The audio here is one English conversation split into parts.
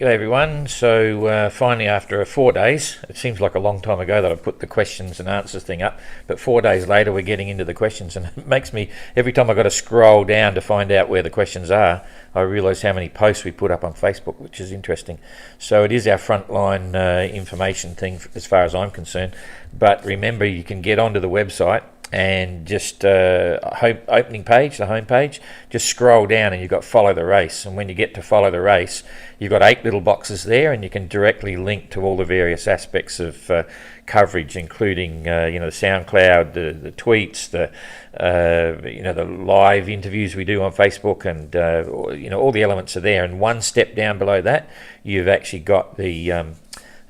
G'day everyone. So finally, after 4 days, it seems like a long time ago that I put the questions and answers thing up, but 4 days later we're getting into the questions, and it makes me, every time I've got to scroll down to find out where the questions are, I realise how many posts we put up on Facebook, which is interesting. So it is our frontline information thing as far as I'm concerned, but remember, you can get onto the website and just opening page, the home page, just scroll down and you've got follow the race, and when you get to follow the race, you've got 8 little boxes there, and you can directly link to all the various aspects of coverage, including the SoundCloud, the tweets, the live interviews we do on Facebook, and all the elements are there. And one step down below that, you've actually got the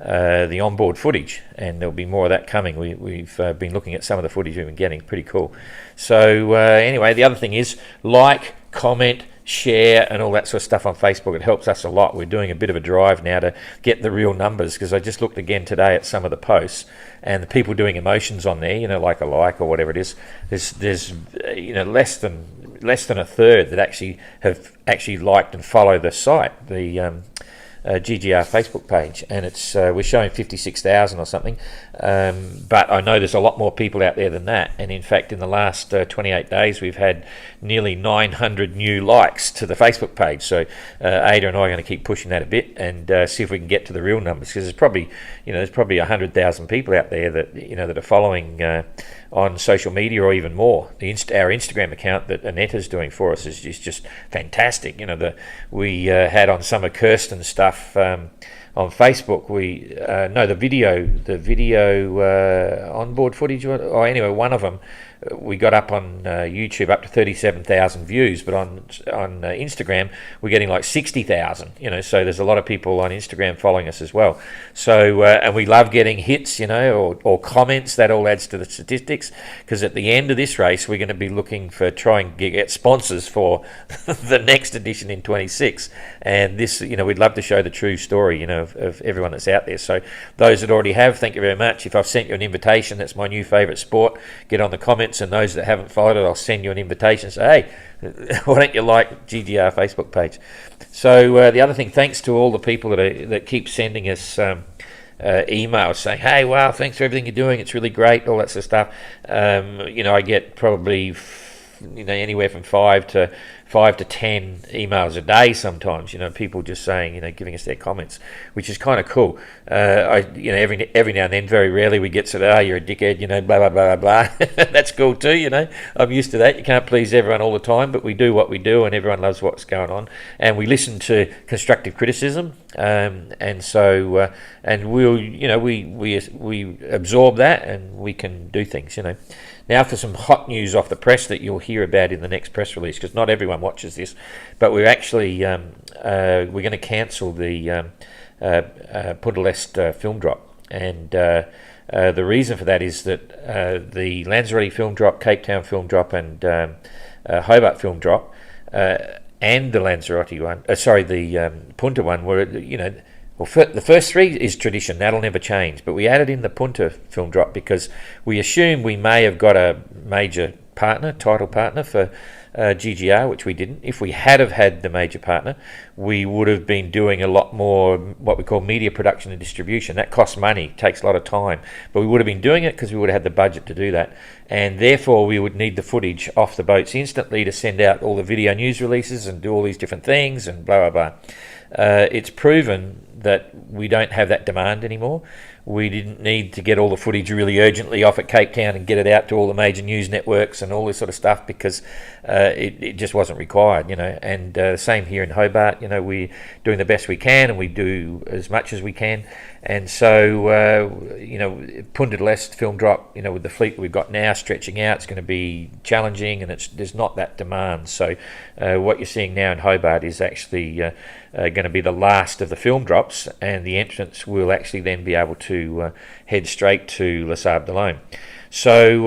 onboard footage, and there'll be more of that coming. We've been looking at some of the footage we've been getting, pretty cool. So anyway, the other thing is like, comment, share and all that sort of stuff on Facebook. It helps us a lot. We're doing a bit of a drive now to get the real numbers, because I just looked again today at some of the posts and the people doing emotions on there, like a like or whatever it is, there's less than a third that actually have liked and follow the site, the GGR Facebook page, and it's we're showing 56,000 or something, but I know there's a lot more people out there than that. And in fact, in the last 28 days we've had nearly 900 new likes to the Facebook page. So Ada and I are going to keep pushing that a bit and see if we can get to the real numbers, because there's probably 100,000 people out there that that are following on social media, or even more. Our Instagram account that Annette is doing for us is just fantastic. We had on some of Kirsten's stuff on Facebook. The video onboard footage, or anyway, one of them we got up on YouTube up to 37,000 views, but on Instagram we're getting like 60,000. So there's a lot of people on Instagram following us as well. So and we love getting hits, or comments. That all adds to the statistics, because at the end of this race we're going to be looking for trying to get sponsors for the next edition in 26. And this, we'd love to show the true story, of everyone that's out there. So those that already have, thank you very much. If I've sent you an invitation, that's my new favourite sport. Get on the comments, and those that haven't followed it, I'll send you an invitation. Say, hey, why don't you like GGR Facebook page? So the other thing, thanks to all the people that keep sending us emails saying, hey, wow, thanks for everything you're doing, it's really great, all that sort of stuff. I get probably anywhere from 5 to 10 emails a day sometimes, people just saying, giving us their comments, which is kind of cool. Every now and then, very rarely, we get sort of, you're a dickhead, blah, blah, blah, blah. That's cool too, I'm used to that. You can't please everyone all the time, but we do what we do, and everyone loves what's going on. And we listen to constructive criticism, and so, and we'll, we absorb that, and we can do things, Now for some hot news off the press that you'll hear about in the next press release, because not everyone watches this, but we're actually we're going to cancel the Punta l'Est film drop, and the reason for that is that the Lanzarote film drop, Cape Town film drop, and Hobart film drop, and the Lanzarote one, the Punta one were the first 3 is tradition, that'll never change, but we added in the Punta film drop because we assumed we may have got a major title partner for GGR, which we didn't. If we had have had the major partner, we would have been doing a lot more what we call media production and distribution. That costs money, takes a lot of time, but we would have been doing it because we would have had the budget to do that, and therefore we would need the footage off the boats instantly to send out all the video news releases and do all these different things and blah blah blah. It's proven that we don't have that demand anymore. We didn't need to get all the footage really urgently off at Cape Town and get it out to all the major news networks and all this sort of stuff, because it just wasn't required, And same here in Hobart, we're doing the best we can, and we do as much as we can. And so, Punta l'Est film drop, with the fleet that we've got now stretching out, it's going to be challenging, and there's not that demand. So what you're seeing now in Hobart is actually going to be the last of the film drops, and the entrants will actually then be able to head straight to Les Sables d'Olonne. So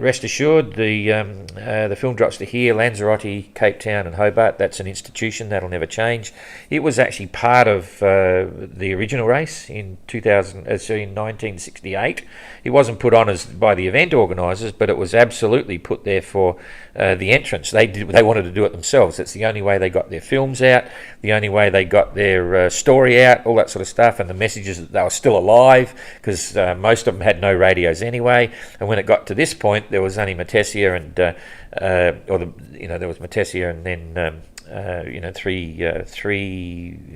rest assured, the film drops to here: Lanzarote, Cape Town, and Hobart. That's an institution that'll never change. It was actually part of the original race in 1968. It wasn't put on as by the event organisers, but it was absolutely put there for the entrants. They wanted to do it themselves. It's the only way they got their films out, the only way they got their story out, all that sort of stuff, and the messages that they were still alive, because most of them had no radios anyway. And when it got to this point, there was only Matesia and there was Matesia and then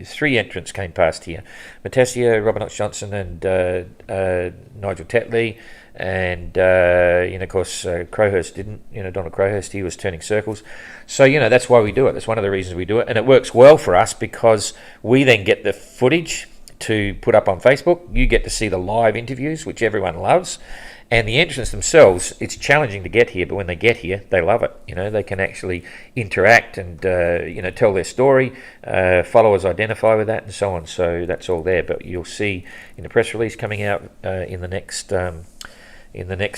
three entrants came past here: Matesia, Robert Knox Johnson, and Nigel Tetley. And of course, Crowhurst didn't. Donald Crowhurst, he was turning circles. So that's why we do it. That's one of the reasons we do it, and it works well for us because we then get the footage to put up on Facebook. You get to see the live interviews, which everyone loves. And the entrants themselves, it's challenging to get here, but when they get here, they love it. They can actually interact and tell their story. Followers identify with that, and so on. So that's all there. But you'll see in the press release coming out in the next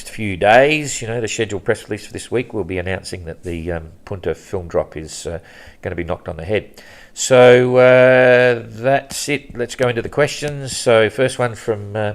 few days. The scheduled press release for this week will be announcing that the Punta film drop is going to be knocked on the head. So that's it. Let's go into the questions. So first one from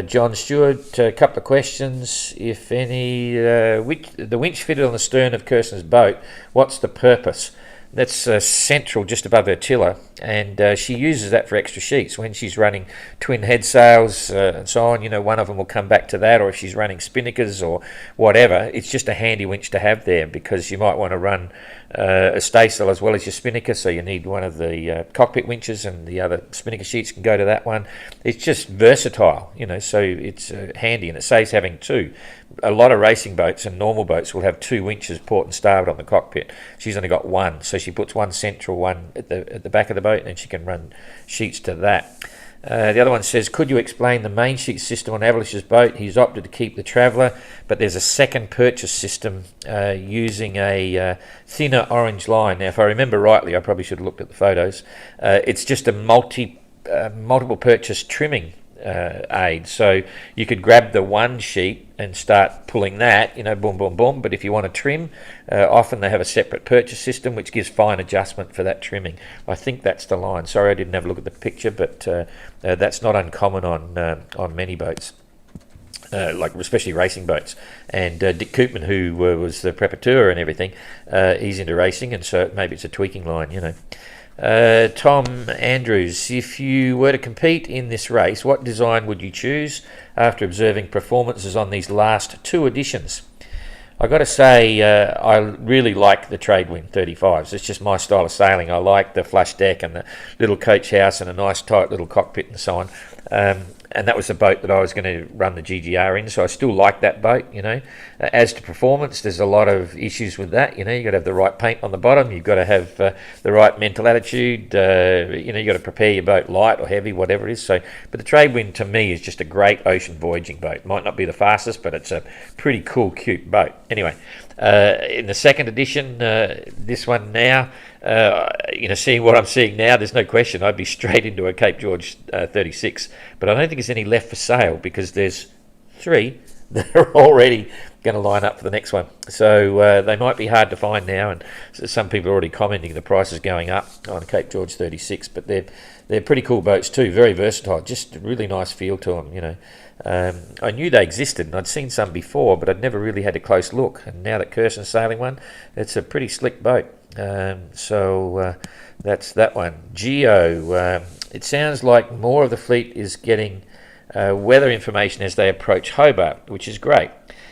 John Stewart, a couple of questions. If any, the winch fitted on the stern of Kirsten's boat, what's the purpose? That's central, just above her tiller, and she uses that for extra sheets when she's running twin head sails and so on. One of them will come back to that, or if she's running spinnakers or whatever, it's just a handy winch to have there, because you might want to run a staysail as well as your spinnaker, so you need one of the cockpit winches, and the other spinnaker sheets can go to that one. It's just versatile, so it's handy, and it saves having two. A lot of racing boats and normal boats will have two winches, port and starboard, on the cockpit. She's only got one, so she puts one central one at the back of the boat, and she can run sheets to that. The other one says, could you explain the main sheet system on Avalish's boat? He's opted to keep the Traveller, but there's a second purchase system using a thinner orange line. Now, if I remember rightly, I probably should have looked at the photos. It's just a multiple purchase trimming aid. So you could grab the one sheet and start pulling that, boom, boom, boom. But if you want to trim, often they have a separate purchase system which gives fine adjustment for that trimming. I think that's the line. Sorry, I didn't have a look at the picture, but that's not uncommon on many boats. Like especially racing boats. And Dick Koopman, who was the preparateur and everything, he's into racing, and so maybe it's a tweaking line, Tom Andrews, if you were to compete in this race, what design would you choose after observing performances on these last two editions? I've got to say, I really like the Tradewind 35s. It's just my style of sailing. I like the flush deck and the little coach house and a nice tight little cockpit and so on. And that was the boat that I was going to run the GGR in, so I still like that boat, As to performance, there's a lot of issues with that, You've got to have the right paint on the bottom, you've got to have the right mental attitude, you've got to prepare your boat light or heavy, whatever it is. So, but the Tradewind to me is just a great ocean voyaging boat. Might not be the fastest, but it's a pretty cool, cute boat. Anyway, in the second edition, this one now, seeing what I'm seeing now, there's no question I'd be straight into a Cape George 36, but I don't think there's any left for sale, because there's three that are already going to line up for the next one. So they might be hard to find now, and some people are already commenting the price is going up on Cape George 36, but they're pretty cool boats too, very versatile, just a really nice feel to them, I knew they existed, and I'd seen some before, but I'd never really had a close look, and now that Kirsten's sailing one, it's a pretty slick boat. So that's that one. Geo, it sounds like more of the fleet is getting weather information as they approach Hobart, which is great.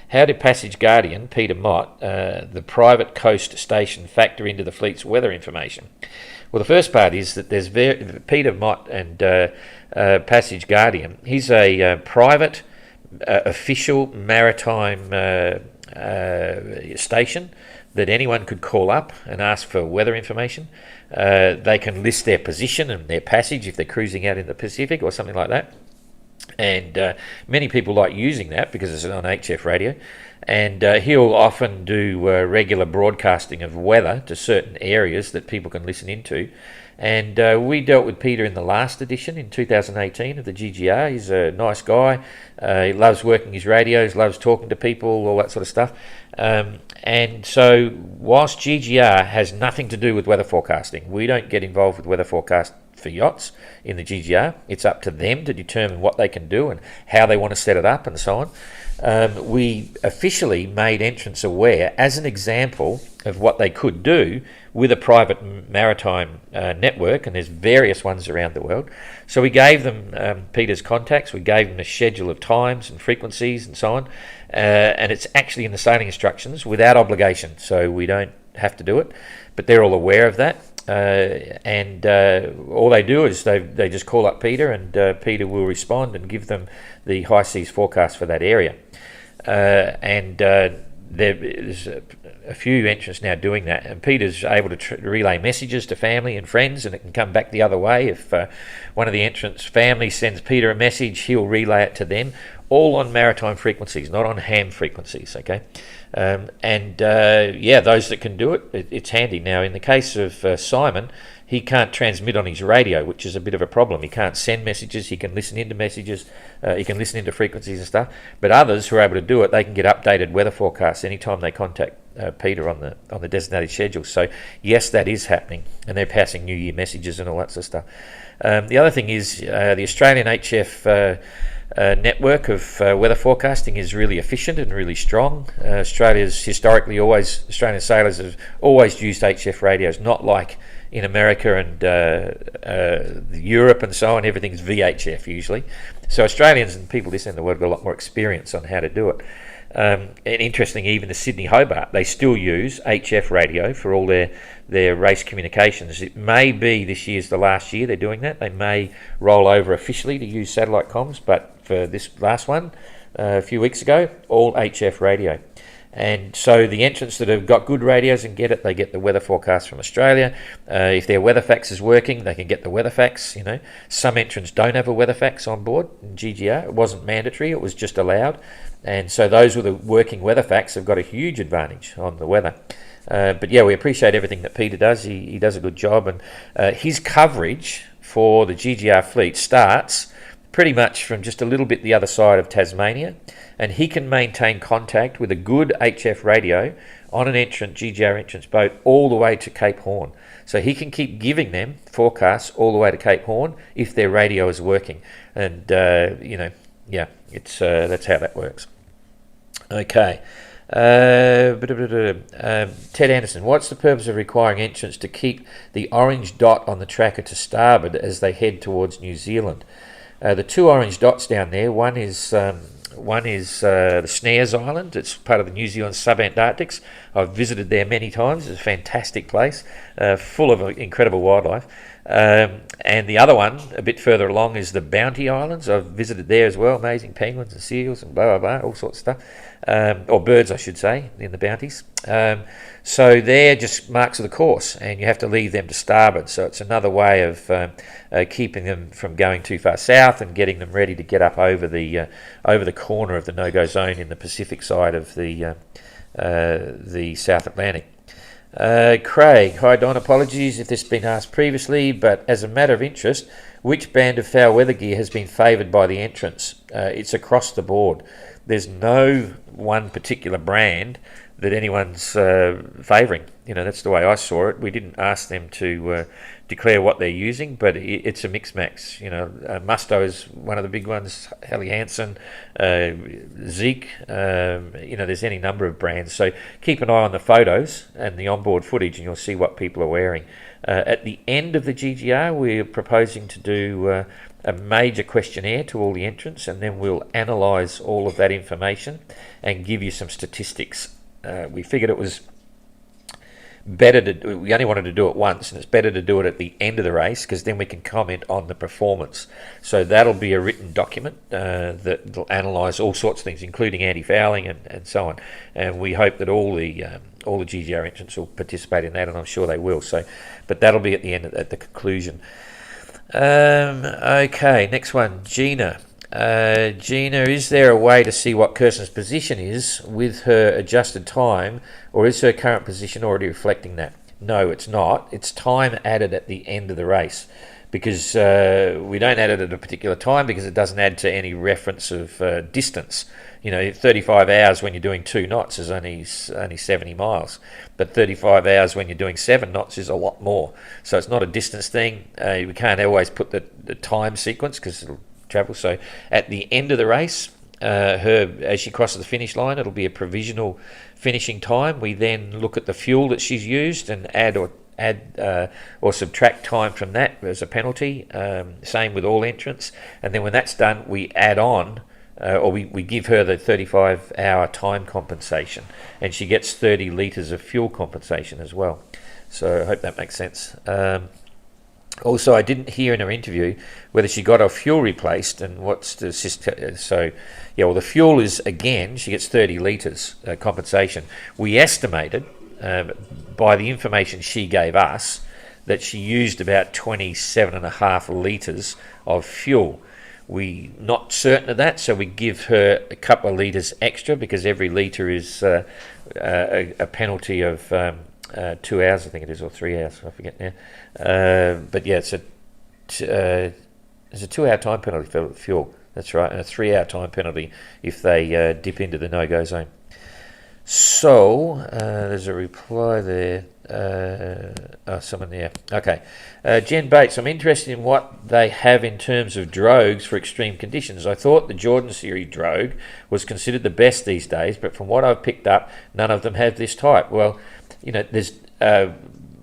How did Passage Guardian, Peter Mott, the private coast station, factor into the fleet's weather information? Well, the first part is that there's Peter Mott and Passage Guardian. He's a private official maritime station that anyone could call up and ask for weather information. They can list their position and their passage if they're cruising out in the Pacific or something like that. And many people like using that because it's on HF radio. and he'll often do regular broadcasting of weather to certain areas that people can listen into. And we dealt with Peter in the last edition in 2018 of the GGR. He's a nice guy. He loves working his radios, loves talking to people, all that sort of stuff. And so whilst GGR has nothing to do with weather forecasting, we don't get involved with weather forecast for yachts in the GGR. It's up to them to determine what they can do and how they want to set it up and so on. We officially made entrants aware as an example of what they could do with a private maritime network, and there's various ones around the world. So we gave them Peter's contacts, we gave them a schedule of times and frequencies and so on, and it's actually in the sailing instructions without obligation, so we don't have to do it, but they're all aware of that. And all they do is they just call up Peter, and Peter will respond and give them the high seas forecast for that area. There's a few entrants now doing that, and Peter's able to relay messages to family and friends, and it can come back the other way. If one of the entrants' family sends Peter a message, he'll relay it to them, all on maritime frequencies, not on ham frequencies, okay? Those that can do it, it's handy. Now, in the case of Simon, he can't transmit on his radio, which is a bit of a problem. He can't send messages, he can listen into messages, he can listen into frequencies and stuff, but others who are able to do it, they can get updated weather forecasts anytime they contact Peter on the designated schedule. So yes, that is happening, and they're passing New Year messages and all that sort of stuff. The other thing is the Australian HF network of weather forecasting is really efficient and really strong. Australian sailors have always used HF radios, not like in America and Europe and so on. Everything's VHF usually. So Australians and people listening to the world got a lot more experience on how to do it. And interesting, even the Sydney Hobart, they still use HF radio for all their race communications. It may be this year's the last year they're doing that. They may roll over officially to use satellite comms, but for this last one, a few weeks ago, all HF radio. And so the entrants that have got good radios and get it, they get the weather forecast from Australia. If their weather fax is working, they can get the weather fax. You know, some entrants don't have a weather fax on board in GGR. It wasn't mandatory; it was just allowed. And so those with a working weather fax have got a huge advantage on the weather. But yeah, we appreciate everything that Peter does. He does a good job, and his coverage for the GGR fleet starts pretty much from just a little bit the other side of Tasmania, and he can maintain contact with a good HF radio on an GGR entrance boat all the way to Cape Horn. So he can keep giving them forecasts all the way to Cape Horn if their radio is working. And, it's that's how that works. Okay. Ted Anderson, what's the purpose of requiring entrants to keep the orange dot on the tracker to starboard as they head towards New Zealand? The two orange dots down there, one is the Snares Island. It's part of the New Zealand sub-Antarctics. I've visited there many times. It's a fantastic place, full of incredible wildlife. And the other one, a bit further along, is the Bounty Islands. I've visited there as well. Amazing penguins and seals and blah, blah, blah, all sorts of stuff. Or birds, I should say, in the Bounties. So they're just marks of the course, and you have to leave them to starboard. So it's another way of keeping them from going too far south and getting them ready to get up over the corner of the no-go zone in the Pacific side of the South Atlantic. Craig, hi Don, apologies if this has been asked previously, but as a matter of interest, which brand of foul weather gear has been favoured by the entrants? It's across the board. There's no one particular brand that anyone's favouring. You know, that's the way I saw it. We didn't ask them to declare what they're using, but it's a mix-max. You know, Musto is one of the big ones, Helly Hansen, Zeke, there's any number of brands. So keep an eye on the photos and the onboard footage and you'll see what people are wearing. At the end of the GGR, we're proposing to do a major questionnaire to all the entrants, and then we'll analyse all of that information and give you some statistics. We figured it was better we only wanted to do it once, and it's better to do it at the end of the race because then we can comment on the performance. So that'll be a written document that will analyse all sorts of things, including anti-fouling and so on. And we hope that all the GGR entrants will participate in that, and I'm sure they will. So, but that'll be at the end, at the conclusion. Okay, next one, Gina. Gina, is there a way to see what Kirsten's position is with her adjusted time, or is her current position already reflecting that? No, it's not. It's time added at the end of the race, because we don't add it at a particular time because it doesn't add to any reference of distance. 35 hours when you're doing 2 knots is only 70 miles, but 35 hours when you're doing 7 knots is a lot more. So it's not a distance thing. We can't always put the time sequence because it'll travel. So at the end of the race, as she crosses the finish line, it'll be a provisional finishing time. We then look at the fuel that she's used and add or subtract time from that as a penalty. Same with all entrants. And then when that's done, we add on, or we give her the 35-hour time compensation, and she gets 30 litres of fuel compensation as well. So I hope that makes sense. Also, I didn't hear in her interview whether she got her fuel replaced and what's the system. So, the fuel is, again, she gets 30 litres compensation. We estimated, by the information she gave us, that she used about 27.5 litres of fuel. We're not certain of that, so we give her a couple of litres extra because every litre is a penalty of 2 hours, I think it is, or 3 hours, I forget now. But yeah, it's a 2-hour time penalty for fuel. That's right, and a 3-hour time penalty if they dip into the no-go zone. So there's a reply there. Someone there. Okay. Jen Bates, I'm interested in what they have in terms of drogues for extreme conditions. I thought the Jordan Series drogue was considered the best these days, but from what I've picked up, none of them have this type. Well, there's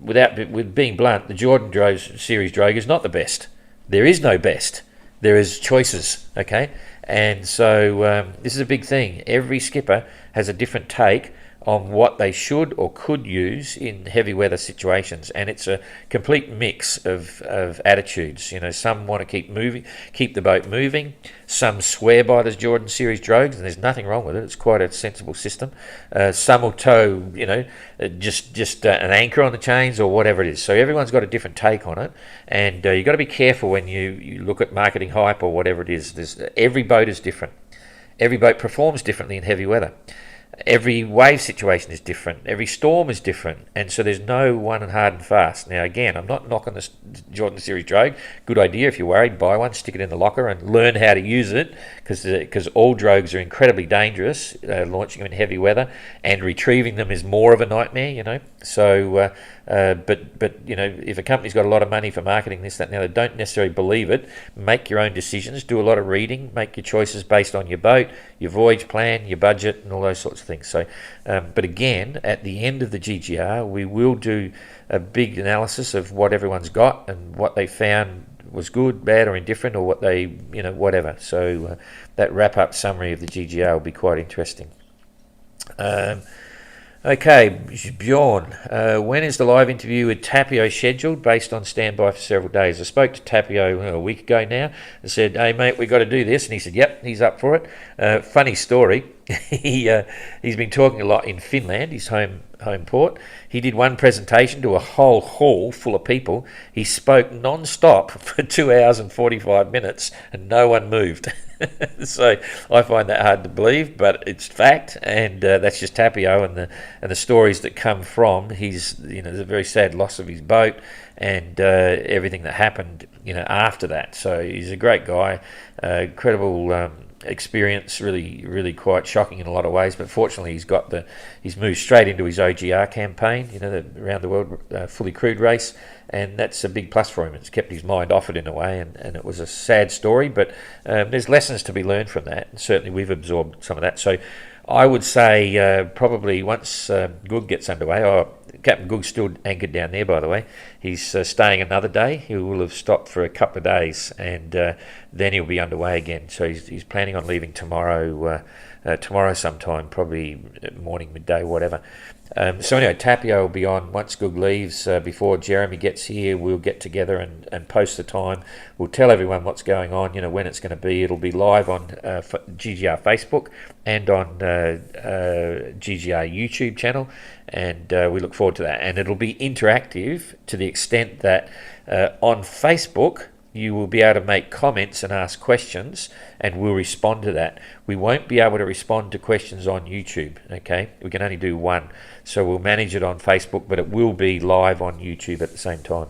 with being blunt, the Jordan Series drogue is not the best. There is no best. There is choices, okay? And so this is a big thing. Every skipper has a different take on what they should or could use in heavy weather situations, and it's a complete mix of attitudes. Some want to keep the boat moving. Some swear by the Jordan Series drogues, and there's nothing wrong with it. It's quite a sensible system. Some will tow, just an anchor on the chains or whatever it is. So everyone's got a different take on it, and you've got to be careful when you look at marketing hype or whatever it is. Every boat is different. Every boat performs differently in heavy weather. Every wave situation is different. Every storm is different. And so there's no one and hard and fast. Now, again, I'm not knocking the Jordan Series drogue. Good idea. If you're worried, buy one, stick it in the locker and learn how to use it, because all drogues are incredibly dangerous, launching them in heavy weather, and retrieving them is more of a nightmare, So, if a company's got a lot of money for marketing this, that, and the other, don't necessarily believe it. Make your own decisions. Do a lot of reading. Make your choices based on your boat, your voyage plan, your budget, and all those sorts of things. So, but again, at the end of the GGR, we will do a big analysis of what everyone's got and what they found was good, bad, or indifferent, or what they, whatever. So that wrap-up summary of the GGR will be quite interesting. Okay, Bjorn, when is the live interview with Tapio scheduled based on standby for several days? I spoke to Tapio a week ago now and said, hey, mate, we've got to do this. And he said, yep, he's up for it. Funny story. He's been talking a lot in Finland, his home port. He did one presentation to a whole hall full of people. He spoke non-stop for 2 hours and 45 minutes and no one moved. So I find that hard to believe, but it's fact, and that's just Tapio and the stories that come from his, there's a very sad loss of his boat and everything that happened, after that. So he's a great guy, incredible experience, really quite shocking in a lot of ways, but fortunately he's moved straight into his OGR campaign, the around the world fully crewed race, and that's a big plus for him. It's kept his mind off it in a way, and it was a sad story, but there's lessons to be learned from that, and certainly we've absorbed some of that. So I would say probably once Goog gets underway, Captain Goog's still anchored down there, by the way. He's staying another day. He will have stopped for a couple of days, and then he'll be underway again. So he's planning on leaving tomorrow sometime, probably morning, midday, whatever. So anyway, Tapio will be on once Goog leaves. Before Jeremy gets here, we'll get together and post the time. We'll tell everyone what's going on, when it's going to be. It'll be live on GGR Facebook and on GGR YouTube channel, and we look forward to that. And it'll be interactive to the extent that on Facebook, you will be able to make comments and ask questions, and we'll respond to that. We won't be able to respond to questions on YouTube, okay? We can only do one. So we'll manage it on Facebook, but it will be live on YouTube at the same time.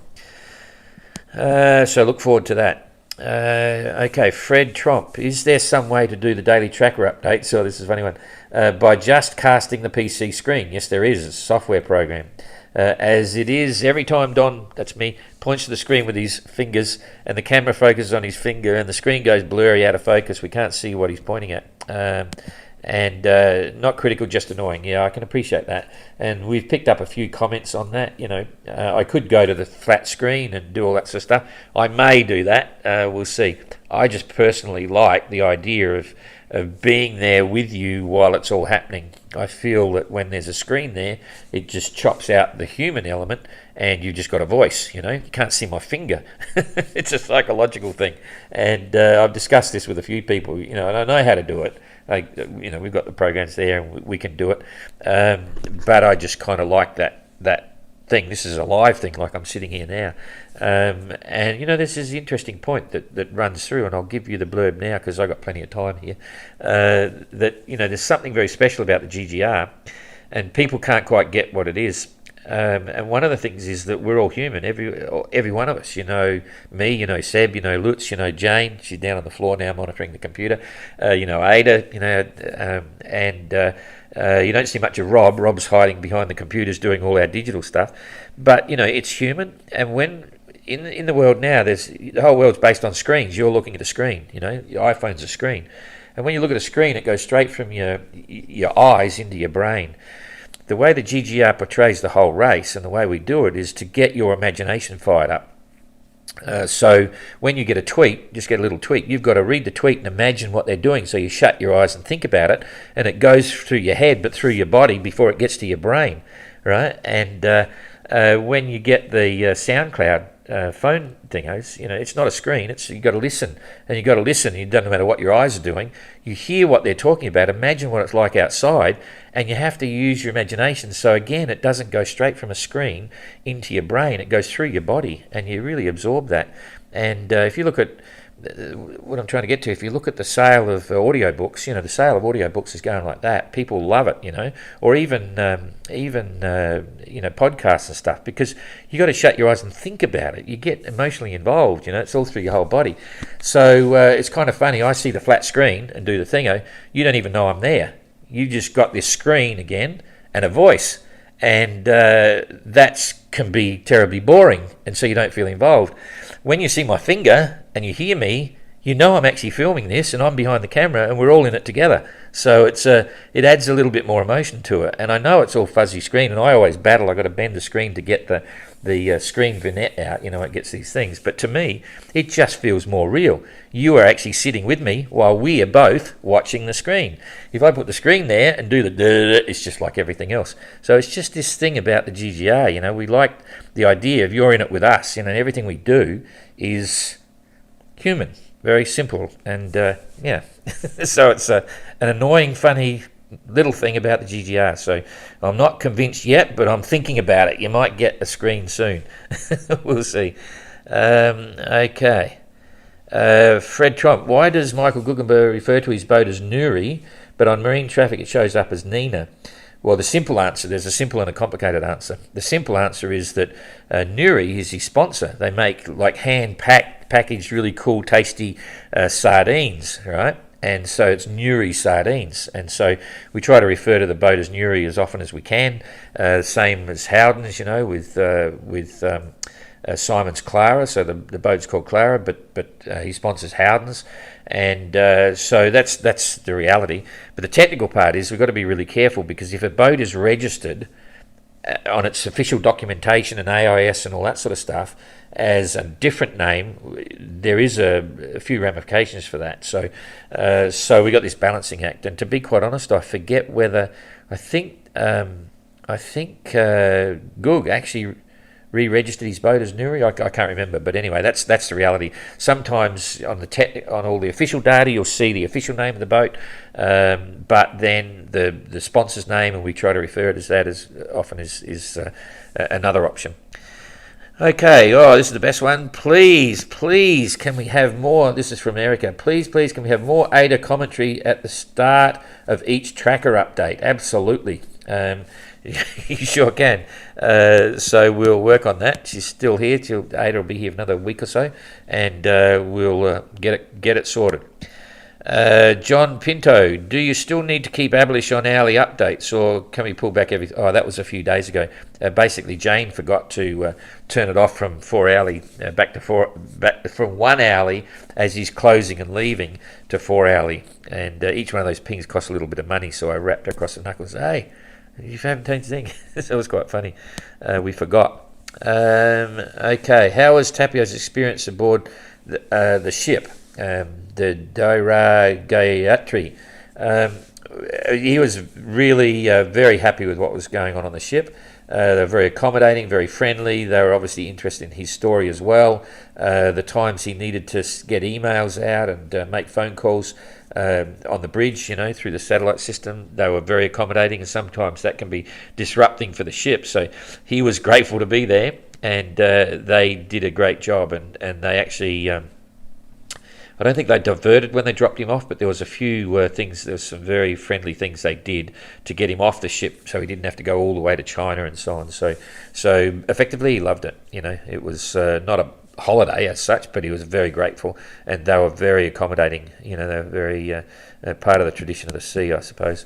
So look forward to that. Okay, Fred Tromp. Is there some way to do the daily tracker update? So this is a funny one. By just casting the PC screen. Yes, there is. It's a software program. As it is, every time Don, that's me, points to the screen with his fingers and the camera focuses on his finger and the screen goes blurry out of focus, we can't see what he's pointing at. Not critical, just annoying. Yeah, I can appreciate that. And we've picked up a few comments on that. I could go to the flat screen and do all that sort of stuff. I may do that. We'll see. I just personally like the idea of being there with you while it's all happening. I feel that when there's a screen there, it just chops out the human element and you've just got a voice. You can't see my finger. It's a psychological thing. And I've discussed this with a few people, and I know how to do it. We've got the programs there and we can do it. But I just kind of like that thing. This is a live thing, like I'm sitting here now. This is the interesting point that runs through, and I'll give you the blurb now because I've got plenty of time here. There's something very special about the GGR, and people can't quite get what it is. And one of the things is that we're all human, every one of us. Me, Seb, Lutz, Jane. She's down on the floor now monitoring the computer. Ada, and you don't see much of Rob. Rob's hiding behind the computers doing all our digital stuff. But, it's human. And when in the world now, the whole world's based on screens. You're looking at a screen, your iPhone's a screen. And when you look at a screen, it goes straight from your eyes into your brain. The way the GGR portrays the whole race and the way we do it is to get your imagination fired up. So when you get a tweet, just get a little tweet, you've got to read the tweet and imagine what they're doing. So you shut your eyes and think about it, and it goes through your head but through your body before it gets to your brain, right? And when you get the SoundCloud phone thingos, it's not a screen. You've got to listen, and you've got to listen. It doesn't matter what your eyes are doing. You hear what they're talking about. Imagine what it's like outside, and you have to use your imagination. So again, it doesn't go straight from a screen into your brain. It goes through your body, and you really absorb that. And if you look at what I'm trying to get to, if you look at the sale of audiobooks, the sale of audiobooks is going like that. People love it, or even podcasts and stuff, because you got to shut your eyes and think about it. You get emotionally involved, it's all through your whole body. So it's kind of funny. I see the flat screen and do the thingo. You don't even know I'm there. You just got this screen again and a voice, and that can be terribly boring, and so you don't feel involved. When you see my finger and you hear me, I'm actually filming this and I'm behind the camera and we're all in it together. So it adds a little bit more emotion to it. And I know it's all fuzzy screen, and I always battle. I've got to bend the screen to get the screen vignette out. It gets these things. But to me, it just feels more real. You are actually sitting with me while we are both watching the screen. If I put the screen there and do it's just like everything else. So it's just this thing about the GGR. We like the idea of you're in it with us. Everything we do is human. Very simple, and so it's an annoying, funny little thing about the GGR. So I'm not convinced yet, but I'm thinking about it. You might get a screen soon. We'll see. Okay. Fred Trump. Why does Michael Guggenberg refer to his boat as Nuri, but on marine traffic it shows up as Nina? Well, the simple answer, there's a simple and a complicated answer. The simple answer is that Nuri is his sponsor. They make like packaged, really cool, tasty sardines, right? And so it's Nuri sardines. And so we try to refer to the boat as Nuri as often as we can. Same as Howden's, with Simon's Clara. So the boat's called Clara, but he sponsors Howden's. And so that's the reality. But the technical part is we've got to be really careful, because if a boat is registered on its official documentation and AIS and all that sort of stuff as a different name, there is a few ramifications for that. So we got this balancing act. And to be quite honest, I forget whether I think Goog actually re-registered his boat as Nuri. I can't remember, but anyway, that's the reality. Sometimes on all the official data, you'll see the official name of the boat, but then the sponsor's name, and we try to refer it as that as often is another option. Okay, oh, this is the best one. Please, please, can we have more? This is from Erica. Please, please, can we have more ADA commentary at the start of each tracker update? Absolutely. You sure can. So we'll work on that. She's still here. Ada will be here for another week or so, and we'll get it sorted. John Pinto, do you still need to keep Abolish on hourly updates, or can we pull back every? Oh, that was a few days ago. Basically, Jane forgot to turn it off from 4 hourly back from 1 hourly as he's closing and leaving to 4 hourly, and each one of those pings costs a little bit of money. So I wrapped across the knuckles. Hey, you haven't changed the thing. That was quite funny. We forgot. Okay, how was Tapio's experience aboard the ship? The Daira Gayatri. He was really very happy with what was going on the ship. They were very accommodating, very friendly. They were obviously interested in his story as well. The times he needed to get emails out and make phone calls on the bridge, through the satellite system, they were very accommodating, and sometimes that can be disrupting for the ship. So he was grateful to be there, and they did a great job, and they actually... I don't think they diverted when they dropped him off, but there was a few things. There was some very friendly things they did to get him off the ship, so he didn't have to go all the way to China and so on. So effectively, he loved it. It was not a holiday as such, but he was very grateful, and they were very accommodating. They were very part of the tradition of the sea, I suppose.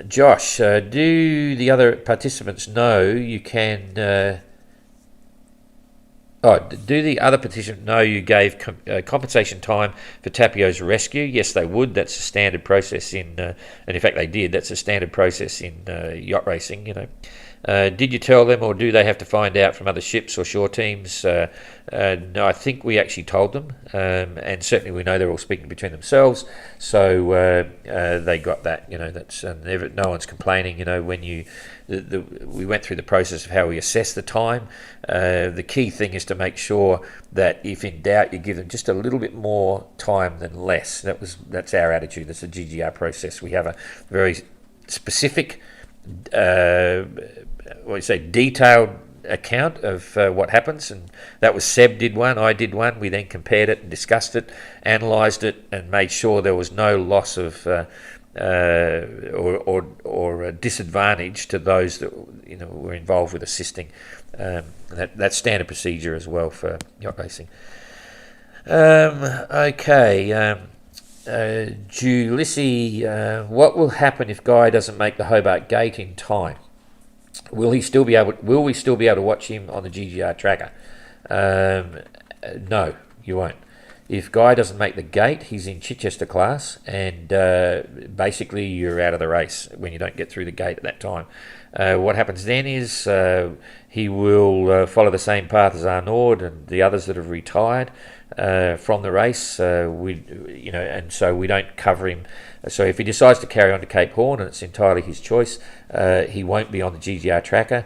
Josh, do the other participants know you can? Do the other participants know you gave compensation time for Tapio's rescue? Yes, they would. That's a standard process and in fact they did. That's a standard process in yacht racing. Did you tell them, or do they have to find out from other ships or shore teams? No, I think we actually told them, and certainly we know they're all speaking between themselves. So they got that. That's no one's complaining. When we went through the process of how we assess the time. The key thing is to make sure that if in doubt, you give them just a little bit more time than less. That's our attitude. That's a GGR process. We have a very specific, detailed account of what happens, and that was Seb did one, I did one. We then compared it and discussed it, analysed it, and made sure there was no loss of or disadvantage to those that were involved with assisting. That's standard procedure as well for yacht racing. Julissy, what will happen if Guy doesn't make the Hobart Gate in time? Will we still be able to watch him on the GGR tracker? No, you won't. If Guy doesn't make the gate, he's in Chichester class, and basically you're out of the race when you don't get through the gate at that time. What happens then is he will follow the same path as Arnaud and the others that have retired from the race. And so we don't cover him. So if he decides to carry on to Cape Horn, and it's entirely his choice, he won't be on the GGR tracker.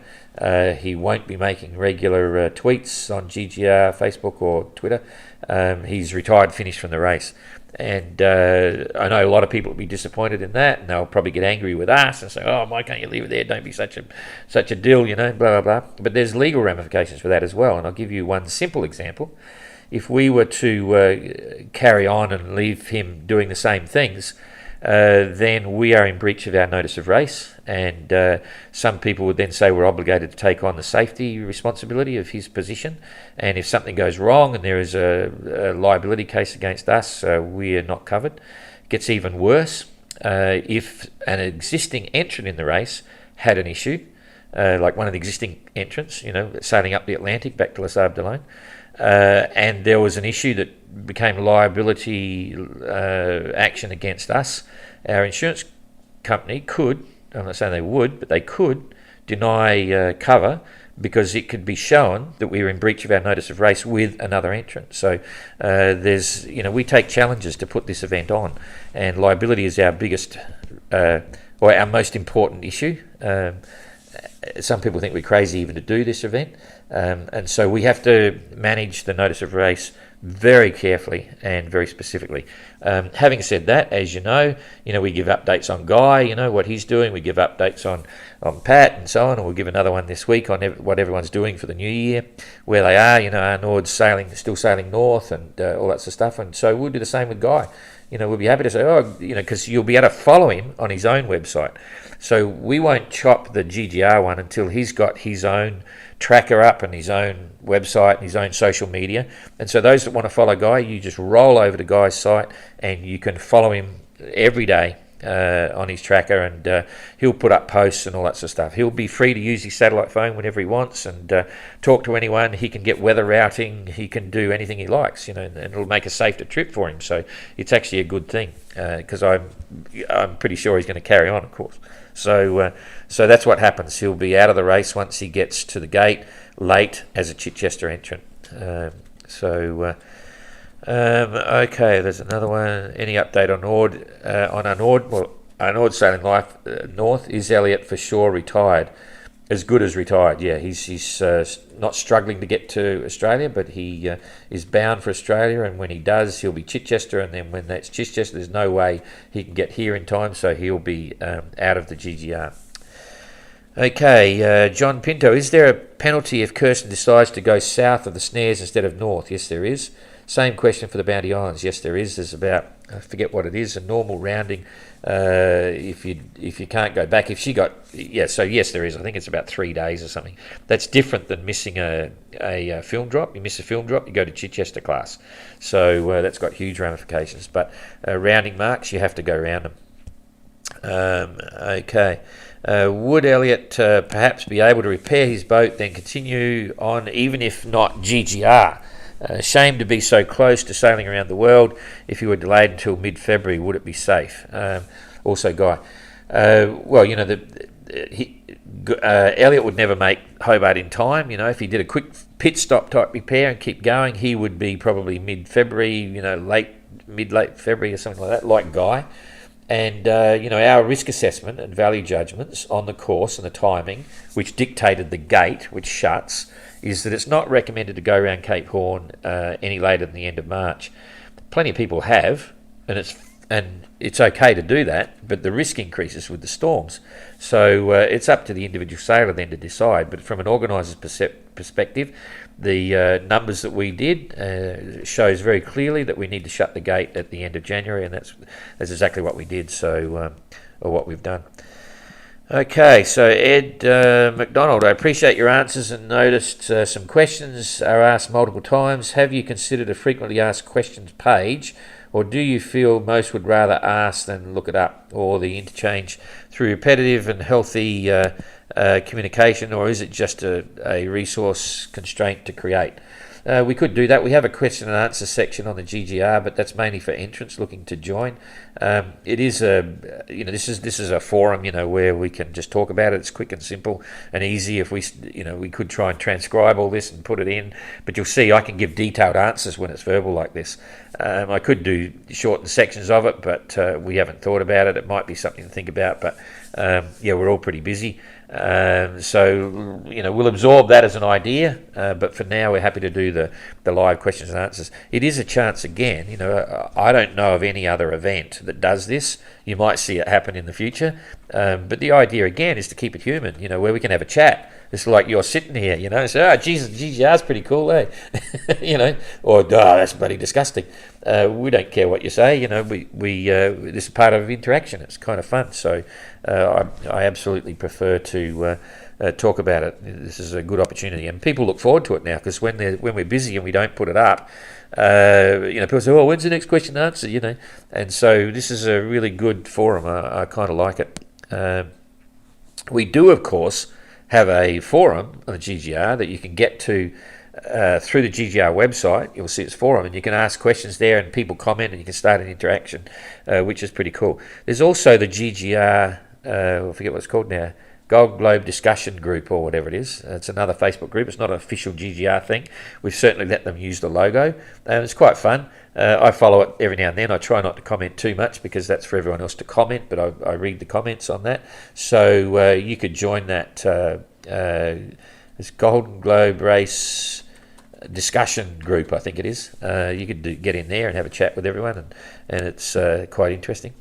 He won't be making regular tweets on GGR, Facebook or Twitter. He's retired, finished from the race. And I know a lot of people will be disappointed in that, and they'll probably get angry with us and say, "Oh, why can't you leave it there? Don't be such a dill, blah, blah, blah." But there's legal ramifications for that as well, and I'll give you one simple example. If we were to carry on and leave him doing the same things, then we are in breach of our notice of race, and some people would then say we're obligated to take on the safety responsibility of his position, and if something goes wrong and there is a liability case against us, we are not covered. It gets even worse if an existing entrant in the race had an issue, like one of the existing entrants, sailing up the Atlantic back to Les Sables d'Olonne, and there was an issue that became liability action against us. Our insurance company could, I'm not saying they would, but they could deny cover because it could be shown that we were in breach of our notice of race with another entrant. So we take challenges to put this event on, and liability is our biggest or our most important issue. Some people think we're crazy even to do this event, and so we have to manage the notice of race very carefully and very specifically. Having said that, as you know, we give updates on Guy, what he's doing. We give updates on Pat and so on, and we'll give another one this week on what everyone's doing for the new year, where they are. Our Nord's still sailing north and all that sort of stuff. And so we'll do the same with Guy. We'll be happy to say, because you'll be able to follow him on his own website. So we won't chop the GGR one until he's got his own tracker up and his own website and his own social media. And so those that want to follow Guy, you just roll over to Guy's site and you can follow him every day on his tracker, and he'll put up posts and all that sort of stuff. He'll be free to use his satellite phone whenever he wants and talk to anyone. He can get weather routing. He can do anything he likes, and it'll make a safer trip for him. So it's actually a good thing, because I'm pretty sure he's going to carry on, of course. So that's what happens. He'll be out of the race once he gets to the gate late as a Chichester entrant. Okay, there's another one. Any update on our Nord? Well, our Nord Sailing Life North, is Elliot for sure retired? As good as retired, yeah. He's not struggling to get to Australia, but he is bound for Australia, and when he does, he'll be Chichester, and then when that's Chichester, there's no way he can get here in time, so he'll be out of the GGR. Okay, John Pinto, is there a penalty if Kirsten decides to go south of the snares instead of north? Yes, there is. Same question for the Bounty Islands. Yes, there is. There's about, I forget what it is, a normal rounding if you can't go back. If she got, so yes, there is. I think it's about 3 days or something. That's different than missing a film drop. You miss a film drop, you go to Chichester class. So that's got huge ramifications. But rounding marks, you have to go round them. Okay. Would Elliot perhaps be able to repair his boat, then continue on, even if not GGR? Shame to be so close to sailing around the world. If you were delayed until mid-February, would it be safe? Also, Guy. Elliot would never make Hobart in time. If he did a quick pit stop type repair and keep going, he would be probably mid-February, mid-late February or something like that, like Guy. And, our risk assessment and value judgments on the course and the timing, which dictated the gate, which shuts, is that it's not recommended to go around Cape Horn any later than the end of March. Plenty of people have, and it's okay to do that, but the risk increases with the storms. So it's up to the individual sailor then to decide. But from an organiser's perspective, the numbers that we did shows very clearly that we need to shut the gate at the end of January, and that's exactly what we did. So, or what we've done. Okay, so Ed McDonald, I appreciate your answers and noticed some questions are asked multiple times. Have you considered a frequently asked questions page, or do you feel most would rather ask than look it up, or the interchange through repetitive and healthy communication, or is it just a resource constraint to create? We could do that. We have a question and answer section on the GGR, but that's mainly for entrants looking to join. It is this is a forum, where we can just talk about it. It's quick and simple and easy. If we could try and transcribe all this and put it in, but you'll see I can give detailed answers when it's verbal like this. I could do shortened sections of it, but we haven't thought about it. It might be something to think about, but we're all pretty busy. So we'll absorb that as an idea, but for now we're happy to do the live questions and answers. It is a chance again. I don't know of any other event that does this. You might see it happen in the future, but the idea again is to keep it human. Where we can have a chat. It's like you're sitting here, so Jesus, GGR's pretty cool, eh? Or that's bloody disgusting. We don't care what you say. We this is part of interaction. It's kind of fun. So I absolutely prefer to talk about it. This is a good opportunity, and people look forward to it now, because when we're busy and we don't put it up, people say, "Oh, when's the next question and answer?" And so this is a really good forum. I kind of like it. We do, of course, have a forum on the GGR that you can get to through the GGR website. You'll see its forum, and you can ask questions there, and people comment, and you can start an interaction, which is pretty cool. There's also the GGR, I forget what it's called now, Gold Globe Discussion Group, or whatever it is. It's another Facebook group. It's not an official GGR thing. We've certainly let them use the logo. It's quite fun. I follow it every now and then. I try not to comment too much, because that's for everyone else to comment, but I read the comments on that. So you could join that. This Golden Globe race discussion group, I think it is. You could get in there and have a chat with everyone, and it's quite interesting.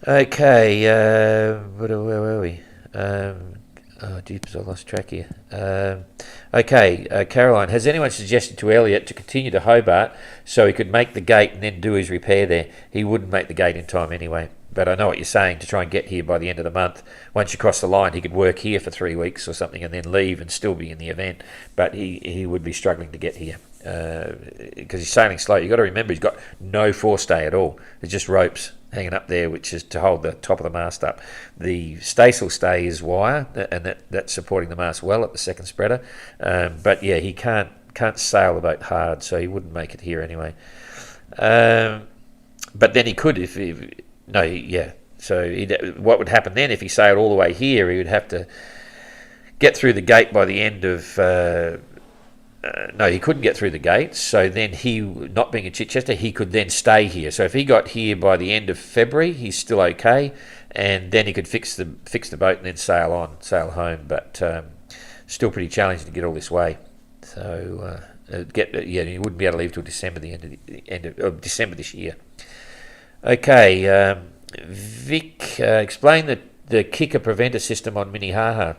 Okay, where were we? Oh, jeepers, I lost track here. Okay, Caroline, has anyone suggested to Elliot to continue to Hobart so he could make the gate and then do his repair there? He wouldn't make the gate in time anyway. But I know what you're saying, to try and get here by the end of the month. Once you cross the line, he could work here for 3 weeks or something and then leave and still be in the event. But he would be struggling to get here because he's sailing slow. You've got to remember, he's got no forestay at all. There's just ropes hanging up there, which is to hold the top of the mast up. The staysail stay is wire, and that's supporting the mast well at the second spreader. But yeah, he can't sail the boat hard, so he wouldn't make it here anyway. But then he could if he... No, yeah. So what would happen then if he sailed all the way here? He would have to get through the gate by the end of... no, he couldn't get through the gate. So then he, not being a Chichester, he could then stay here. So if he got here by the end of February, he's still okay, and then he could fix the boat and then sail home. But still pretty challenging to get all this way. So he wouldn't be able to leave till December, the end of December this year. Okay, Vic, explain the kicker preventer system on Minnehaha.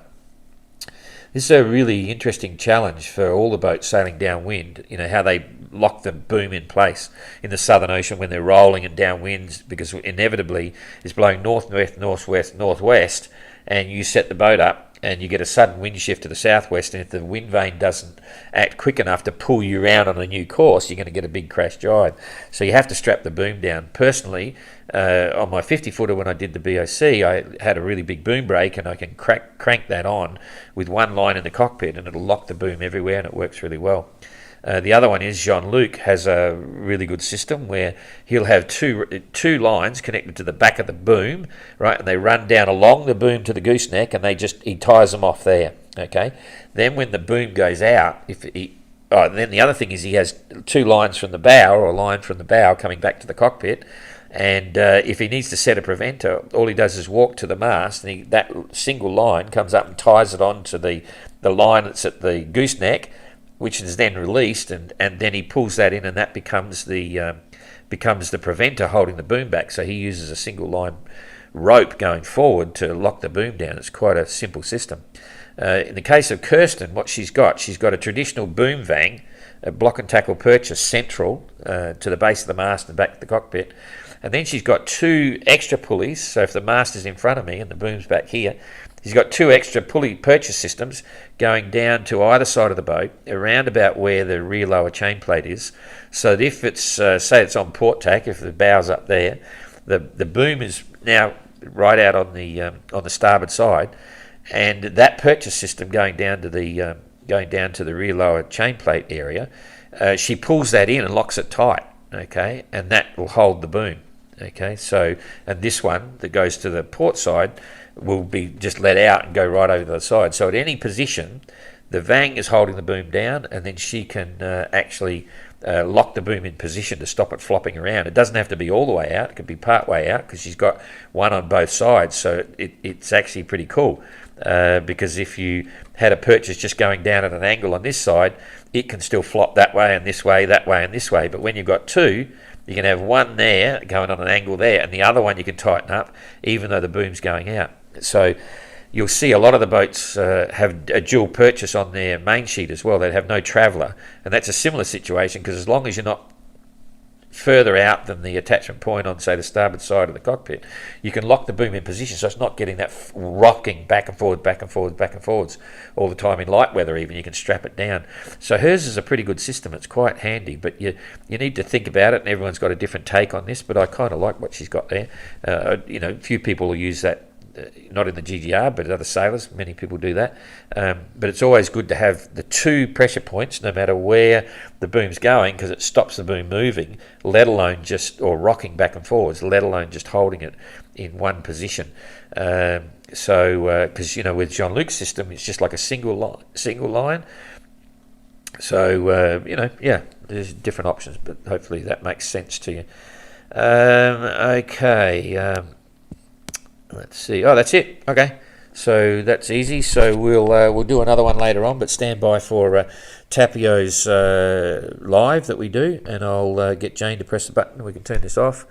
This is a really interesting challenge for all the boats sailing downwind, how they lock the boom in place in the Southern Ocean when they're rolling and downwinds, because inevitably it's blowing north, northwest, northwest, and you set the boat up and you get a sudden wind shift to the southwest, and if the wind vane doesn't act quick enough to pull you around on a new course, you're going to get a big crash jibe. So you have to strap the boom down. Personally, on my 50-footer when I did the BOC, I had a really big boom brake, and I can crank that on with one line in the cockpit, and it'll lock the boom everywhere, and it works really well. The other one is Jean-Luc has a really good system where he'll have two lines connected to the back of the boom, right, and they run down along the boom to the gooseneck, and he ties them off there. Okay, then when the boom goes out, then the other thing is he has two lines from the bow, or a line from the bow coming back to the cockpit. And if he needs to set a preventer, all he does is walk to the mast, and that single line comes up and ties it on to the line that's at the gooseneck, which is then released, and then he pulls that in, and that becomes the preventer holding the boom back. So he uses a single line rope going forward to lock the boom down. It's quite a simple system. In the case of Kirsten, what she's got a traditional boom vang, a block and tackle purchase central to the base of the mast and back to the cockpit. And then she's got two extra pulleys. So if the mast is in front of me and the boom's back here, she's got two extra pulley purchase systems going down to either side of the boat, around about where the rear lower chain plate is. So that if it's, say it's on port tack, if the bow's up there, the boom is now right out on the starboard side, and that purchase system going down to the rear lower chain plate area, she pulls that in and locks it tight. Okay, and that will hold the boom. Okay, so, and this one that goes to the port side will be just let out and go right over the side. So at any position, the vang is holding the boom down, and then she can actually lock the boom in position to stop it flopping around. It doesn't have to be all the way out. It could be part way out, because she's got one on both sides. So it's actually pretty cool, because if you had a purchase just going down at an angle on this side, it can still flop that way and this way, that way and this way. But when you've got two, you can have one there going on an angle there, and the other one you can tighten up, even though the boom's going out. So you'll see a lot of the boats have a dual purchase on their main sheet as well. They have no traveller, and that's a similar situation, because as long as you're not further out than the attachment point on, say, the starboard side of the cockpit, you can lock the boom in position, so it's not getting that rocking back and forward, back and forwards, back and forwards all the time in light weather. Even you can strap it down. So hers is a pretty good system. It's quite handy, but you need to think about it, and everyone's got a different take on this, but I kind of like what she's got there. A few people will use that, not in the GGR, but other sailors, many people do that. But it's always good to have the two pressure points, no matter where the boom's going, because it stops the boom moving, let alone or rocking back and forwards, let alone just holding it in one position. Because with Jean-Luc's system, it's just like a single line. So there's different options, but hopefully that makes sense to you. Okay. Let's see. Oh, that's it. Okay, so that's easy. So we'll do another one later on, but stand by for Tapio's live that we do, and I'll get Jane to press the button and we can turn this off.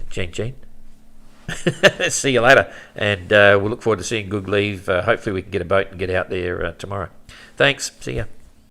Jane. See you later, and we'll look forward to seeing Good Leave. Hopefully we can get a boat and get out there tomorrow. Thanks. See ya.